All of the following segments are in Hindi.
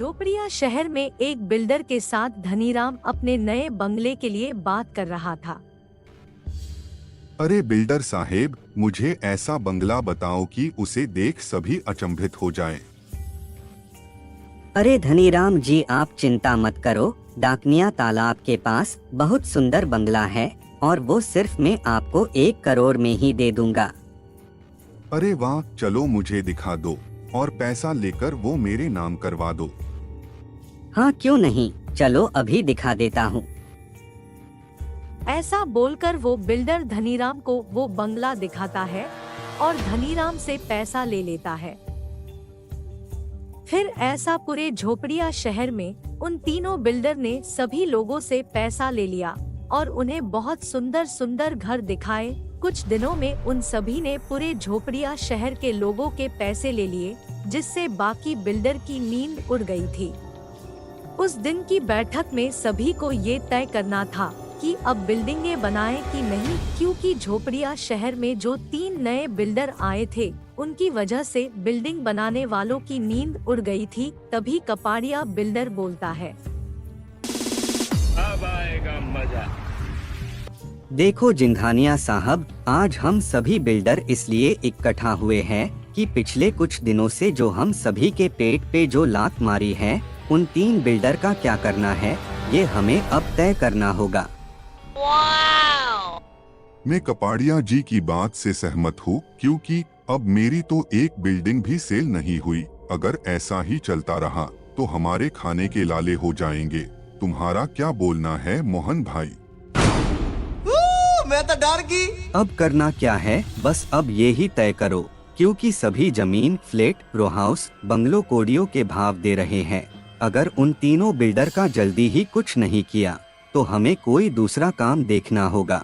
झोपड़िया शहर में एक बिल्डर के साथ धनीराम अपने नए बंगले के लिए बात कर रहा था। अरे बिल्डर साहेब, मुझे ऐसा बंगला बताओ कि उसे देख सभी अचंभित हो जाएं। अरे धनीराम जी, आप चिंता मत करो। डाकनिया तालाब के पास बहुत सुंदर बंगला है और वो सिर्फ मैं आपको 1 करोड़ में ही दे दूंगा। अरे वाह, चलो मुझे दिखा दो और पैसा लेकर वो मेरे नाम करवा दो। हाँ क्यों नहीं, चलो अभी दिखा देता हूँ। ऐसा बोलकर वो बिल्डर धनीराम को वो बंगला दिखाता है और धनीराम से पैसा ले लेता है। फिर ऐसा पूरे झोपड़िया शहर में उन तीनों बिल्डर ने सभी लोगों से पैसा ले लिया और उन्हें बहुत सुंदर सुंदर घर दिखाए। कुछ दिनों में उन सभी ने पूरे झोपड़िया शहर के लोगों के पैसे ले लिए, जिससे बाकी बिल्डर की नींद उड़ गई थी। उस दिन की बैठक में सभी को ये तय करना था कि अब बिल्डिंगें बनाएं कि नहीं, क्योंकि झोपड़िया शहर में जो 3 नए बिल्डर आए थे उनकी वजह से बिल्डिंग बनाने वालों की नींद उड़ गई थी। तभी कपाड़िया बिल्डर बोलता है, अब आएगा मजा। देखो जिंघानिया साहब, आज हम सभी बिल्डर इसलिए इकट्ठा हुए हैं कि पिछले कुछ दिनों से जो हम सभी के पेट पे जो लात मारी है, उन 3 बिल्डर का क्या करना है, ये हमें अब तय करना होगा। मैं कपाड़िया जी की बात से सहमत हूँ, क्योंकि अब मेरी तो एक बिल्डिंग भी सेल नहीं हुई। अगर ऐसा ही चलता रहा तो हमारे खाने के लाले हो जाएंगे। तुम्हारा क्या बोलना है मोहन भाई? मैं तो डर गई। अब करना क्या है, बस अब ये ही तय करो, क्योंकि सभी जमीन, फ्लैट, रो हाउस, बंगलो कोड़ियों के भाव दे रहे हैं। अगर उन तीनों बिल्डर का जल्दी ही कुछ नहीं किया तो हमें कोई दूसरा काम देखना होगा।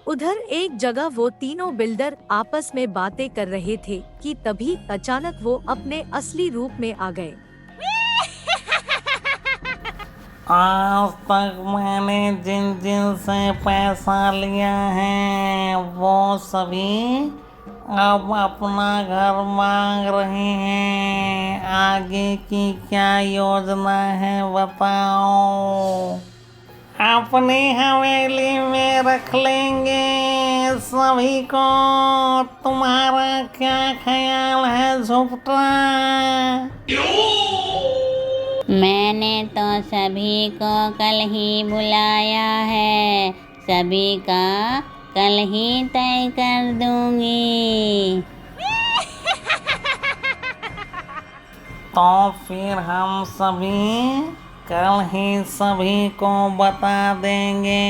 उधर एक जगह वो तीनों बिल्डर आपस में बातें कर रहे थे कि तभी अचानक वो अपने असली रूप में आ गए। आज तक मैंने जिन जिन से पैसा लिया है वो सभी अब अपना घर मांग रहे हैं। आगे की क्या योजना है बताओ। अपनी हवेली में रख लेंगे सभी को। तुम्हारा क्या ख्याल है झुपटा? मैंने तो सभी को कल ही बुलाया है, सभी का कल ही तय कर दूंगी। तो फिर हम सभी कल ही सभी को बता देंगे।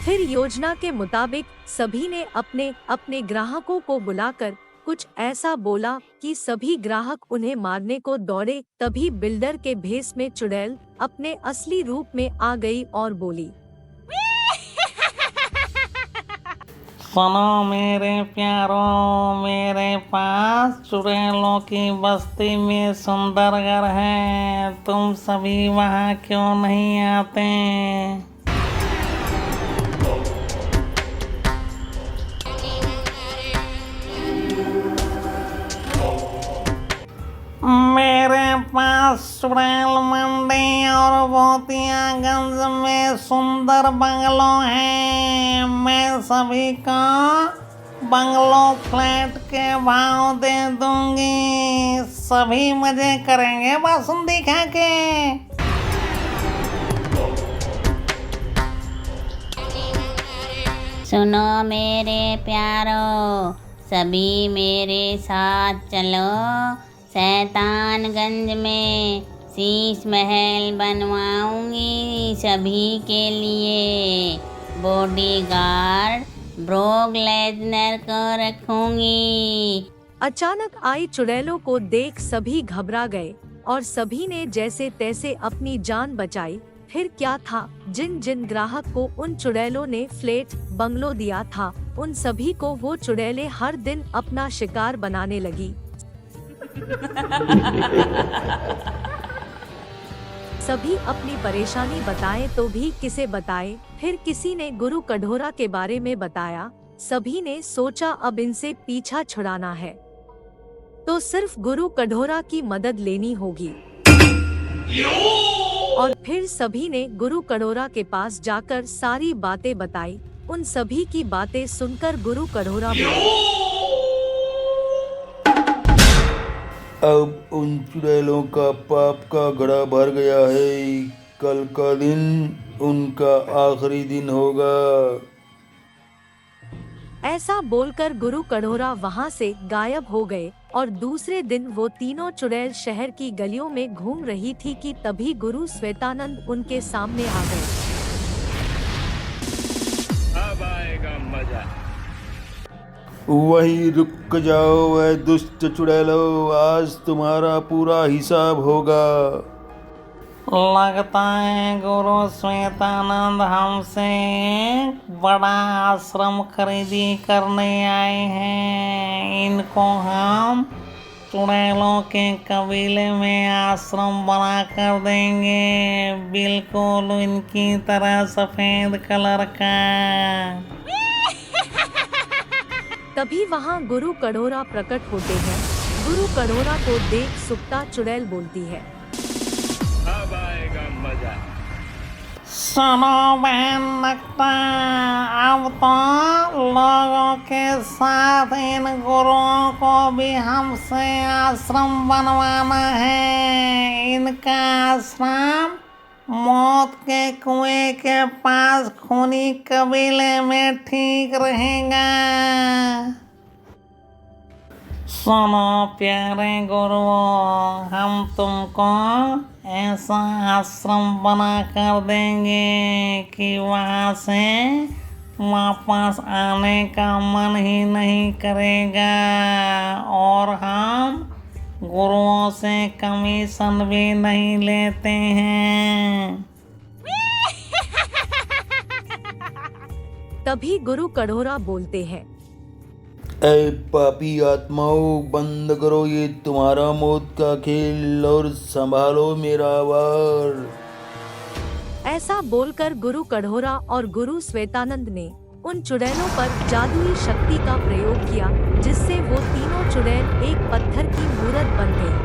फिर योजना के मुताबिक सभी ने अपने अपने ग्राहकों को बुलाकर कुछ ऐसा बोला कि सभी ग्राहक उन्हें मारने को दौड़े। तभी बिल्डर के भेष में चुड़ैल अपने असली रूप में आ गई और बोली, सुनो मेरे प्यारों, मेरे पास चुड़ैलों की बस्ती में सुंदर घर है। तुम सभी वहाँ क्यों नहीं आते? मेरे पास चुड़ैल मंडी और मोतियागंज में सुंदर बंगलो हैं। मैं सभी को बंगलो फ्लैट के भाव दे दूंगी। सभी मजे करेंगे बासुंदी खा के। सुनो मेरे प्यारो, सभी मेरे साथ चलो। शैतानगंज में शीश महल बनवाऊंगी सभी के लिए। बॉडीगार्ड ब्रोक लेसनर को रखूंगी। अचानक आई चुड़ैलों को देख सभी घबरा गए और सभी ने जैसे तैसे अपनी जान बचाई। फिर क्या था, जिन जिन ग्राहक को उन चुड़ैलों ने फ्लैट बंगलो दिया था, उन सभी को वो चुड़ैलें हर दिन अपना शिकार बनाने लगी। सभी अपनी परेशानी बताएं तो भी किसे बताएं। फिर किसी ने गुरु कढोरा के बारे में बताया। सभी ने सोचा अब इनसे पीछा छुड़ाना है तो सिर्फ गुरु कढोरा की मदद लेनी होगी। और फिर सभी ने गुरु कढोरा के पास जाकर सारी बातें बताई। उन सभी की बातें सुनकर गुरु कढोरा बोले, अब उन चुड़ैलों का पाप का घड़ा भर गया है। कल का दिन उनका आखिरी दिन होगा। ऐसा बोलकर गुरु कढोरा वहाँ से गायब हो गए। और दूसरे दिन वो तीनों चुड़ैल शहर की गलियों में घूम रही थी कि तभी गुरु श्वेतानंद उनके सामने आ गए। अब आएगा मजा। वहीं रुक जाओ वह दुष्ट चुड़ैलों, आज तुम्हारा पूरा हिसाब होगा। लगता है गुरु श्वेतानंद हमसे एक बड़ा आश्रम खरीदी करने आए हैं। इनको हम चुड़ैलों के कबीले में आश्रम बना कर देंगे, बिल्कुल इनकी तरह सफेद कलर का। तभी वहाँ गुरु कढोरा प्रकट होते हैं। गुरु कढोरा को देख सुप्ता चुड़ैल बोलती है, अब आएगा मजा। सुनो बहन नक्ता, अब तो लोगों के साथ इन गुरुओं को भी हमसे आश्रम बनवाना है। इनका आश्रम मौत के कुएं के पास खूनी कबीले में ठीक रहेगा। सुनो प्यारे गुरुओं, हम तुमको ऐसा आश्रम बना कर देंगे कि वहाँ से वापस आने का मन ही नहीं करेगा। और हम गुरुओं से कमीशन भी नहीं लेते हैं। तभी गुरु कढोरा बोलते हैं, ऐ पापी आत्माओं, बंद करो ये तुम्हारा मौत का खेल और संभालो मेरा वार। ऐसा बोलकर गुरु कढोरा और गुरु श्वेतानंद ने उन चुड़ैलों पर जादुई शक्ति का प्रयोग किया, जिससे वो तीनों चुड़ैल एक पत्थर की मूरत बन गई।